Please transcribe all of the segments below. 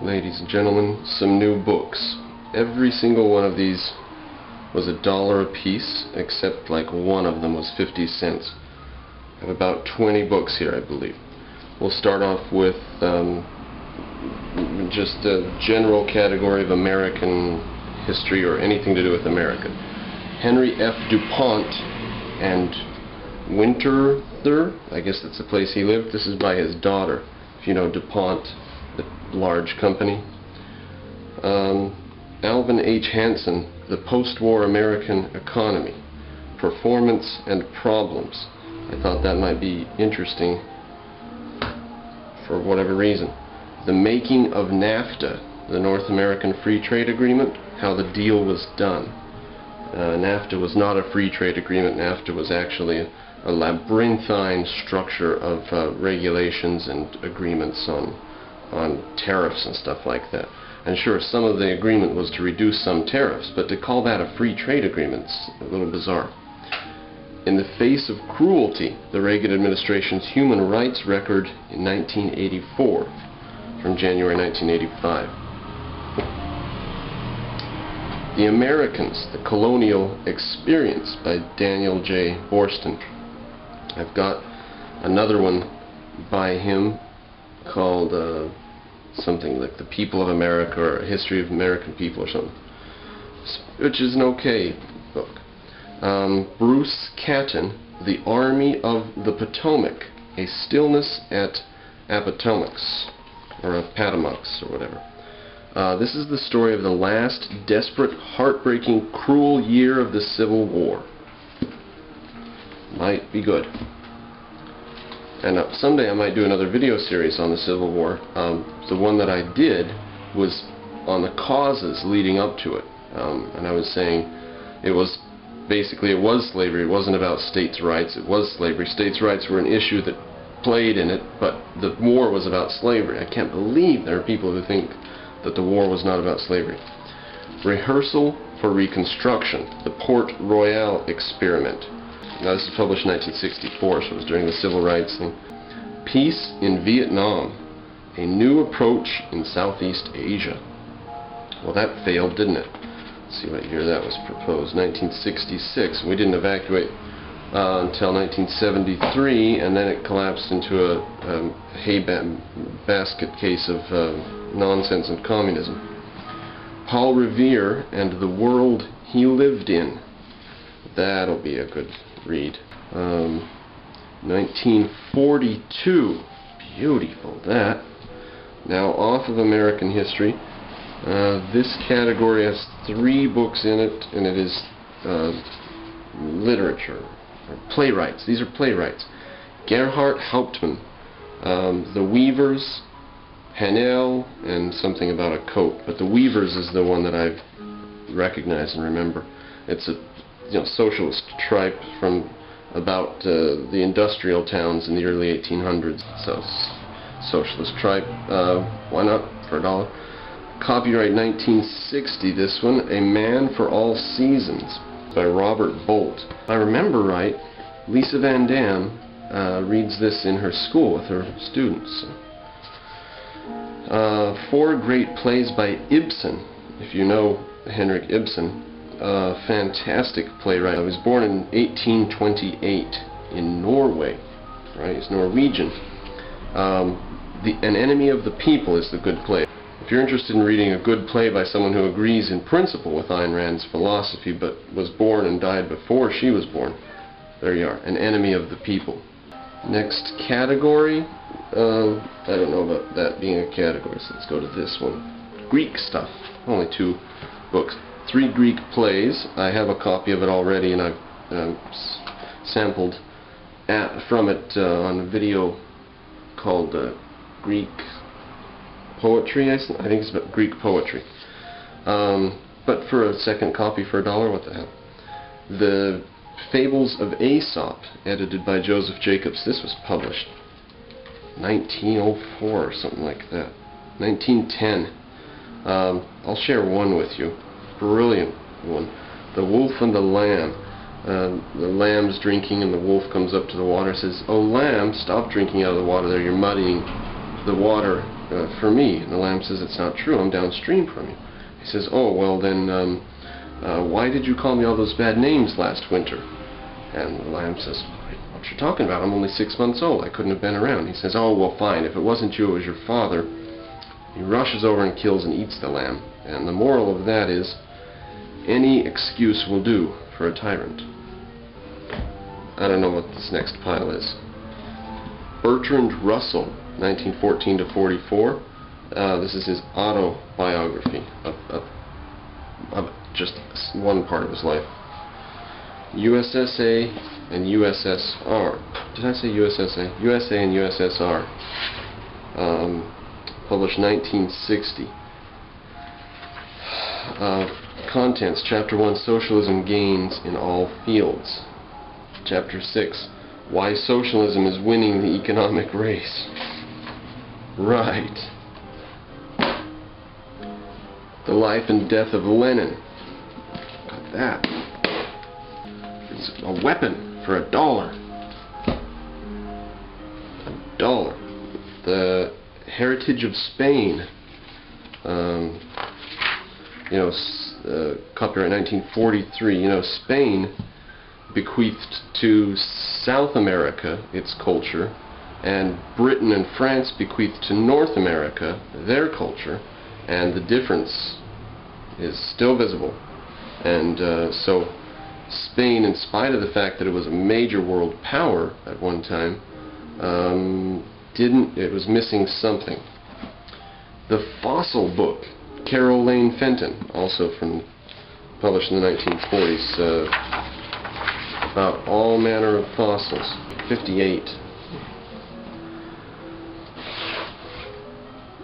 ladies and gentlemen, some new books. Every single one of these was $1 a piece, except like one of them was 50 cents. I have about 20 books here, I believe. We'll start off with just a general category of American history or anything to do with America. Henry F. DuPont and Winterthur, I guess that's the place he lived. This is by his daughter. If you know DuPont, the large company. Alvin H. Hansen, The Post-War American Economy, Performance and Problems. I thought that might be interesting for whatever reason. The Making of NAFTA, the North American Free Trade Agreement, how the deal was done. NAFTA was not a free trade agreement. NAFTA was actually a labyrinthine structure of regulations and agreements on tariffs and stuff like that. And sure, some of the agreement was to reduce some tariffs, but to call that a free trade agreement is a little bizarre. In the Face of Cruelty, the Reagan administration's human rights record in 1984, from January 1985. The Americans, the Colonial Experience by Daniel J. Boorstin. I've got another one by him called something like The People of America or A History of American People or something, which is an okay book. Bruce Catton, The Army of the Potomac, A Stillness at Appomattox, or Appomattox, or whatever. This is the story of the last desperate, heartbreaking, cruel year of the Civil War. Might be good. And someday I might do another video series on the Civil War. The one that I did was on the causes leading up to it. And I was saying it was slavery. It wasn't about states' rights. It was slavery. States' rights were an issue that played in it, but the war was about slavery. I can't believe there are people who think that the war was not about slavery. Rehearsal for Reconstruction, the Port Royal Experiment. Now this was published in 1964, so it was during the Civil Rights thing. Peace in Vietnam, a New Approach in Southeast Asia. Well, that failed, didn't it? Let's see what year that was proposed. 1966. We didn't evacuate until 1973, and then it collapsed into a basket case of nonsense and communism. Paul Revere and the World He Lived In. That'll be a good read. 1942. Beautiful, that. Now, off of American history. This category has 3 books in it, and it is literature, or playwrights. These are playwrights. Gerhard Hauptmann, The Weavers, Hanel, and something about a coat. But The Weavers is the one that I've recognized and remember. It's a socialist tripe from about the industrial towns in the early 1800s. So, socialist tripe. Why not for $1? Copyright 1960, this one, A Man for All Seasons, by Robert Bolt. If I remember right, Lisa Van Dam reads this in her school with her students. 4 great plays by Ibsen. If you know Henrik Ibsen, fantastic playwright. He was born in 1828 in Norway. Right, he's Norwegian. An Enemy of the People is the good play. If you're interested in reading a good play by someone who agrees in principle with Ayn Rand's philosophy but was born and died before she was born, there you are, An Enemy of the People. Next category, I don't know about that being a category, so let's go to this one. Greek stuff. Only 2 books. 3 Greek plays. I have a copy of it already, and I've sampled from it on a video called Greek Poetry, I think it's about Greek poetry. But for a second copy for $1, what the hell? The Fables of Aesop, edited by Joseph Jacobs. This was published 1904 or something like that. 1910. I'll share one with you. Brilliant one. The Wolf and the Lamb. The lamb's drinking and the wolf comes up to the water and says, "Oh lamb, stop drinking out of the water there, you're muddying the water for me. And the lamb says, it's not true, I'm downstream from you. He says, oh, well then, why did you call me all those bad names last winter? And the lamb says, what you talking about? I'm only 6 months old, I couldn't have been around. He says, oh, well fine, if it wasn't you, it was your father. He rushes over and kills and eats the lamb. And the moral of that is, any excuse will do for a tyrant. I don't know what this next pile is. Bertrand Russell, 1914 to 44. This is his autobiography of just one part of his life. USSA and USSR. Did I say USSA? USA and USSR. Published 1960. Contents. Chapter 1, Socialism Gains in All Fields. Chapter 6, Why Socialism is Winning the Economic Race. Right. The Life and Death of Lenin. Got that. It's a weapon for $1. $1. The Heritage of Spain. Copyright 1943. Spain bequeathed to South America its culture, and Britain and France bequeathed to North America their culture, and the difference is still visible. And so Spain, in spite of the fact that it was a major world power at one time, it was missing something. The Fossil Book, Carol Lane Fenton, also published in the 1940s, about all manner of fossils. 58.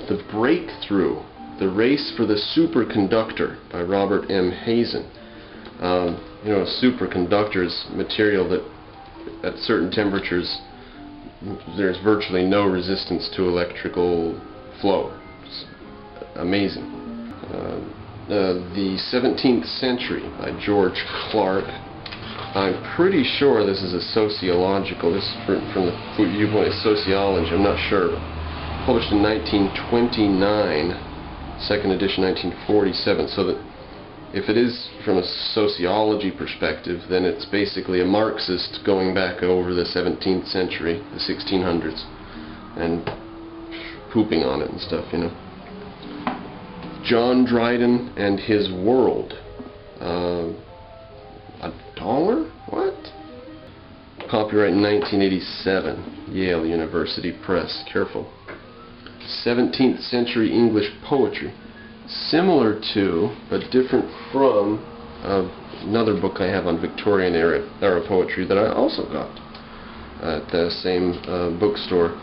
The Breakthrough, The Race for the Superconductor by Robert M. Hazen. A superconductor is material that at certain temperatures there's virtually no resistance to electrical flow. It's amazing. The 17th Century by George Clark. I'm pretty sure this is a sociological, this is from the viewpoint of sociology, I'm not sure. Published in 1929, second edition 1947, so that if it is from a sociology perspective, then it's basically a Marxist going back over the 17th century, the 1600s, and pooping on it and stuff, John Dryden and His World. $1? What? Copyright in 1987, Yale University Press. Careful. 17th century English poetry. Similar to, but different from, another book I have on Victorian era poetry that I also got at the same bookstore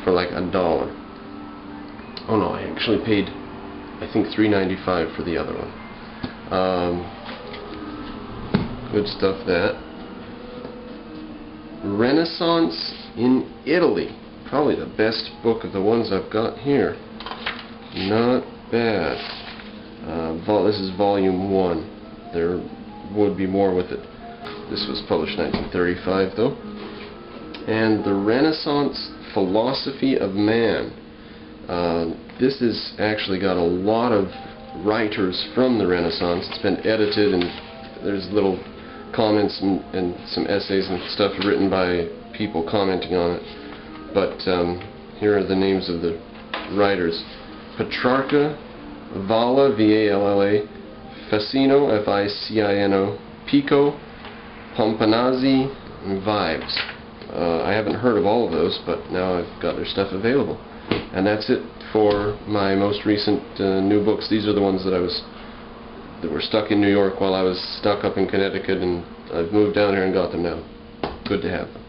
for like $1. Oh no, I actually paid, I think, $3.95 for the other one. Good stuff, that. Renaissance in Italy. Probably the best book of the ones I've got here. Not bad. This is volume 1. There would be more with it. This was published in 1935, though. And The Renaissance Philosophy of Man. This has actually got a lot of writers from the Renaissance. It's been edited, and there's little comments and some essays and stuff written by people commenting on it. But here are the names of the writers. Petrarca, Valla, V-A-L-L-A, Ficino, F-I-C-I-N-O, Pico, Pompanazzi, and Vives. I haven't heard of all of those, but now I've got their stuff available. And that's it for my most recent new books. These are the ones that were stuck in New York while I was stuck up in Connecticut, and I've moved down here and got them now. Good to have them.